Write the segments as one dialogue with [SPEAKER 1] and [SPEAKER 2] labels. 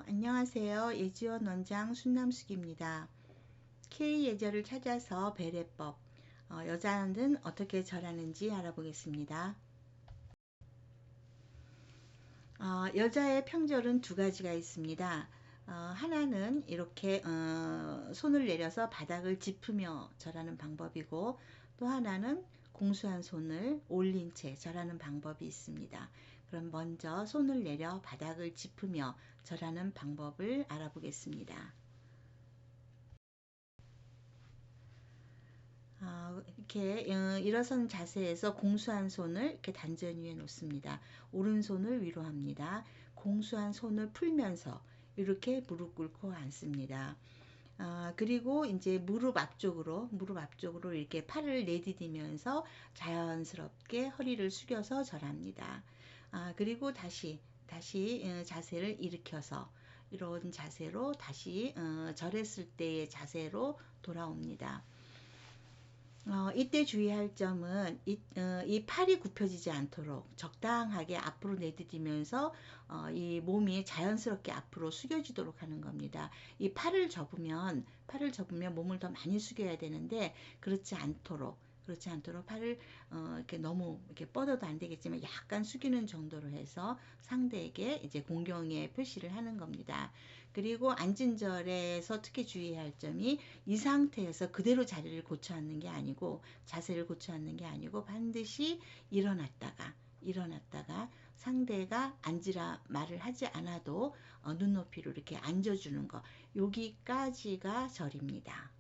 [SPEAKER 1] 안녕하세요. 예지원 원장 순남숙입니다. K 예절을 찾아서 배례법, 여자는 어떻게 절하는지 알아보겠습니다. 여자의 평절은 두 가지가 있습니다. 하나는 이렇게 손을 내려서 바닥을 짚으며 절하는 방법이고, 또 하나는 공수한 손을 올린 채 절하는 방법이 있습니다. 그럼 먼저 손을 내려 바닥을 짚으며 절하는 방법을 알아보겠습니다. 이렇게 일어선 자세에서 공수한 손을 이렇게 단전 위에 놓습니다. 오른손을 위로 합니다. 공수한 손을 풀면서 이렇게 무릎 꿇고 앉습니다. 그리고 이제 무릎 앞쪽으로 이렇게 팔을 내디디면서 자연스럽게 허리를 숙여서 절합니다. 그리고 다시 자세를 일으켜서 이런 자세로 다시 절했을 때의 자세로 돌아옵니다. 이때 주의할 점은 이 팔이 굽혀지지 않도록 적당하게 앞으로 내디디면서 이 몸이 자연스럽게 앞으로 숙여지도록 하는 겁니다. 이 팔을 접으면 몸을 더 많이 숙여야 되는데 그렇지 않도록 팔을 이렇게 너무 이렇게 뻗어도 안 되겠지만 약간 숙이는 정도로 해서 상대에게 이제 공경의 표시를 하는 겁니다. 그리고 앉은 절에서 특히 주의해야 할 점이 이 상태에서 그대로 자리를 고쳐 앉는 게 아니고 자세를 고쳐 앉는 게 아니고 반드시 일어났다가 상대가 앉으라 말을 하지 않아도 눈높이로 이렇게 앉아주는 거, 여기까지가 절입니다.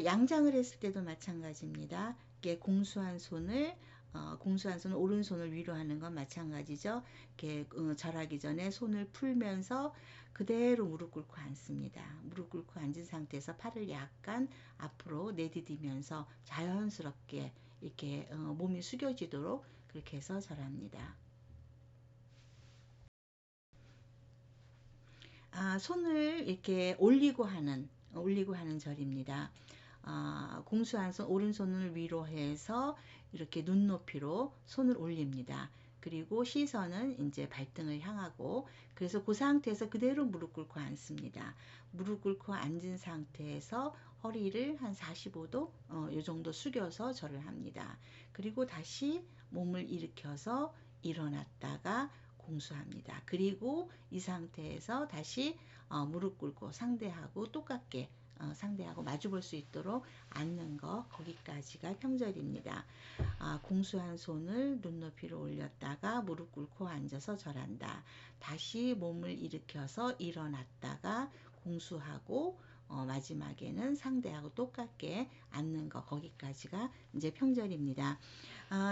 [SPEAKER 1] 양장을 했을 때도 마찬가지입니다. 이렇게 공수한 손을 오른손을 위로 하는 건 마찬가지죠. 이렇게 절하기 전에 손을 풀면서 그대로 무릎 꿇고 앉습니다. 무릎 꿇고 앉은 상태에서 팔을 약간 앞으로 내디디면서 자연스럽게 이렇게 몸이 숙여지도록 그렇게 해서 절합니다. 손을 이렇게 올리고 하는 절입니다. 공수한 손 오른손을 위로 해서 이렇게 눈높이로 손을 올립니다. 그리고 시선은 이제 발등을 향하고, 그래서 그 상태에서 그대로 무릎 꿇고 앉습니다. 무릎 꿇고 앉은 상태에서 허리를 한 45도 이 정도 숙여서 절을 합니다. 그리고 다시 몸을 일으켜서 일어났다가 공수합니다. 그리고 이 상태에서 다시 무릎 꿇고 상대하고 똑같게 상대하고 마주 볼 수 있도록 앉는 거, 거기까지가 평절입니다. 공수한 손을 눈높이로 올렸다가 무릎 꿇고 앉아서 절한다. 다시 몸을 일으켜서 일어났다가 공수하고 마지막에는 상대하고 똑같게 앉는 거, 거기까지가 이제 평절입니다.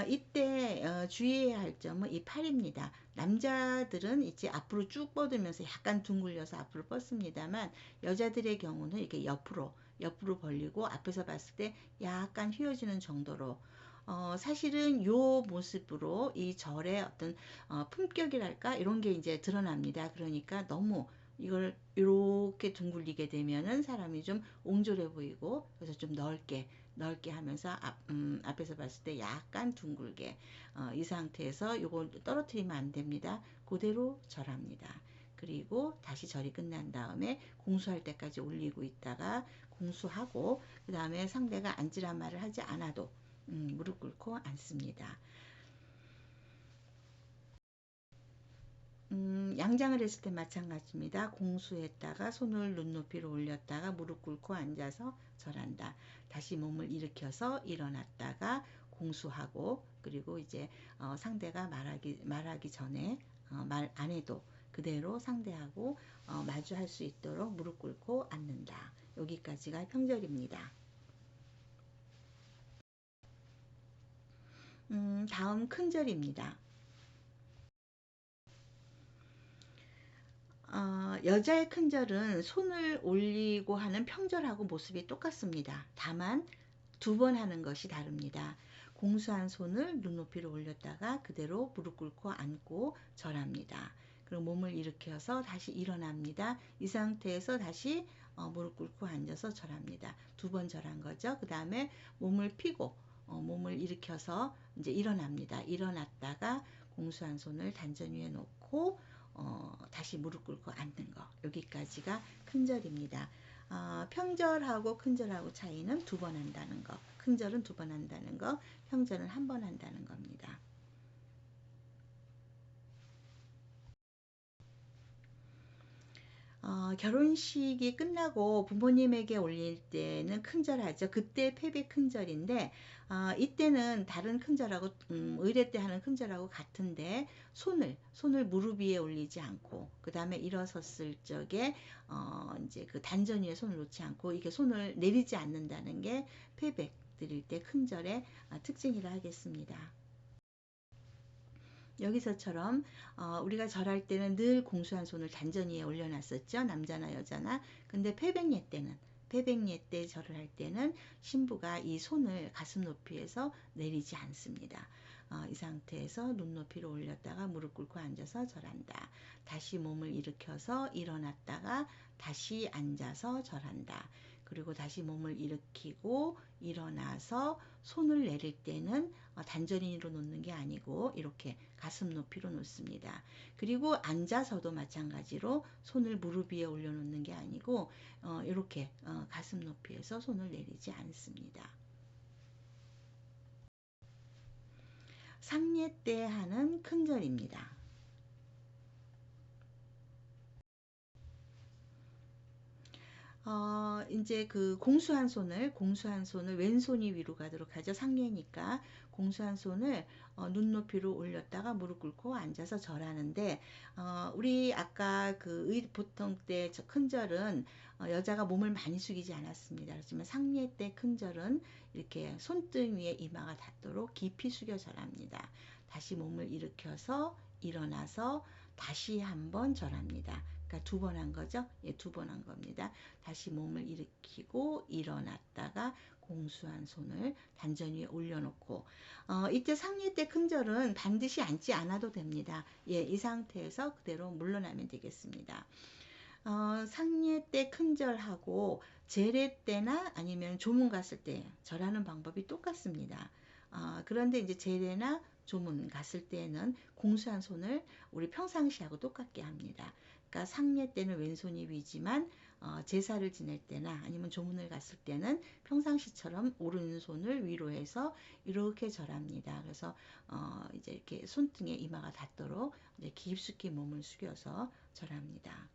[SPEAKER 1] 이때 주의해야 할 점은 이 팔입니다. 남자들은 이제 앞으로 쭉 뻗으면서 약간 둥글려서 앞으로 뻗습니다만, 여자들의 경우는 이렇게 옆으로 벌리고 앞에서 봤을 때 약간 휘어지는 정도로, 사실은 요 모습으로 이 절의 어떤 품격이랄까 이런 게 이제 드러납니다. 그러니까 너무 이걸 이렇게 둥글리게 되면은 사람이 좀 옹졸해 보이고, 그래서 좀 넓게 하면서 앞에서 봤을 때 약간 둥글게, 이 상태에서 요걸 떨어뜨리면 안 됩니다. 그대로 절합니다. 그리고 다시 절이 끝난 다음에 공수할 때까지 올리고 있다가 공수하고, 그 다음에 상대가 앉으란 말을 하지 않아도 무릎 꿇고 앉습니다. 양장을 했을 때 마찬가지입니다. 공수했다가 손을 눈높이로 올렸다가 무릎 꿇고 앉아서 절한다. 다시 몸을 일으켜서 일어났다가 공수하고, 그리고 이제 상대가 말하기 전에 말 안 해도 그대로 상대하고 마주할 수 있도록 무릎 꿇고 앉는다. 여기까지가 평절입니다. 다음 큰절입니다. 여자의 큰절은 손을 올리고 하는 평절하고 모습이 똑같습니다. 다만 두 번 하는 것이 다릅니다. 공수한 손을 눈높이로 올렸다가 그대로 무릎 꿇고 앉고 절합니다. 그리고 몸을 일으켜서 다시 일어납니다. 이 상태에서 다시 무릎 꿇고 앉아서 절합니다. 두 번 절한 거죠. 그 다음에 몸을 펴고 몸을 일으켜서 이제 일어납니다. 일어났다가 공수한 손을 단전 위에 놓고 다시 무릎 꿇고 앉는 거. 여기까지가 큰절입니다. 평절하고 큰절하고 차이는 2번 한다는 거. 큰절은 2번 한다는 거, 평절은 1번 한다는 겁니다. 결혼식이 끝나고 부모님에게 올릴 때는 큰절하죠. 그때 패배 큰절인데 이때는 다른 큰절하고 의례 때 하는 큰절하고 같은데 손을 무릎 위에 올리지 않고 그 다음에 일어섰을 적에 이제 그 단전 위에 손을 놓지 않고 이게 손을 내리지 않는다는 게 패백 드릴 때 큰절의 특징이라 하겠습니다. 여기서처럼 우리가 절할 때는 늘 공수한 손을 단전 위에 올려놨었죠. 남자나 여자나. 근데 패백예 때 절을 할 때는 신부가 이 손을 가슴 높이에서 내리지 않습니다. 이 상태에서 눈높이로 올렸다가 무릎 꿇고 앉아서 절한다. 다시 몸을 일으켜서 일어났다가 다시 앉아서 절한다. 그리고 다시 몸을 일으키고 일어나서 손을 내릴 때는 단전인으로 놓는 게 아니고 이렇게 가슴 높이로 놓습니다. 그리고 앉아서도 마찬가지로 손을 무릎 위에 올려놓는 게 아니고 이렇게 가슴 높이에서 손을 내리지 않습니다. 상례 때 하는 큰절입니다. 이제 그 공수한 손을 왼손이 위로 가도록 하죠. 상례니까 공수한 손을 눈높이로 올렸다가 무릎 꿇고 앉아서 절하는데 우리 아까 보통 때 큰절은 여자가 몸을 많이 숙이지 않았습니다. 그렇지만 상례 때 큰절은 이렇게 손등 위에 이마가 닿도록 깊이 숙여 절합니다. 다시 몸을 일으켜서 일어나서 다시 한번 절합니다. 그러니까 2번 한 거죠. 예, 2번 한 겁니다. 다시 몸을 일으키고 일어났다가 공수한 손을 단전 위에 올려놓고 이때 상례 때 큰절은 반드시 앉지 않아도 됩니다. 예, 이 상태에서 그대로 물러나면 되겠습니다. 상례 때 큰절하고 제례 때나 아니면 조문 갔을 때 절하는 방법이 똑같습니다. 그런데 이제 제례나 조문 갔을 때는 공수한 손을 우리 평상시하고 똑같게 합니다. 그러니까 상례 때는 왼손이 위지만 제사를 지낼 때나 아니면 조문을 갔을 때는 평상시처럼 오른손을 위로 해서 이렇게 절합니다. 그래서 이제 이렇게 손등에 이마가 닿도록 이제 깊숙이 몸을 숙여서 절합니다.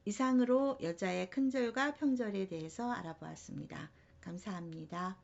[SPEAKER 1] 이상으로 여자의 큰절과 평절에 대해서 알아보았습니다. 감사합니다.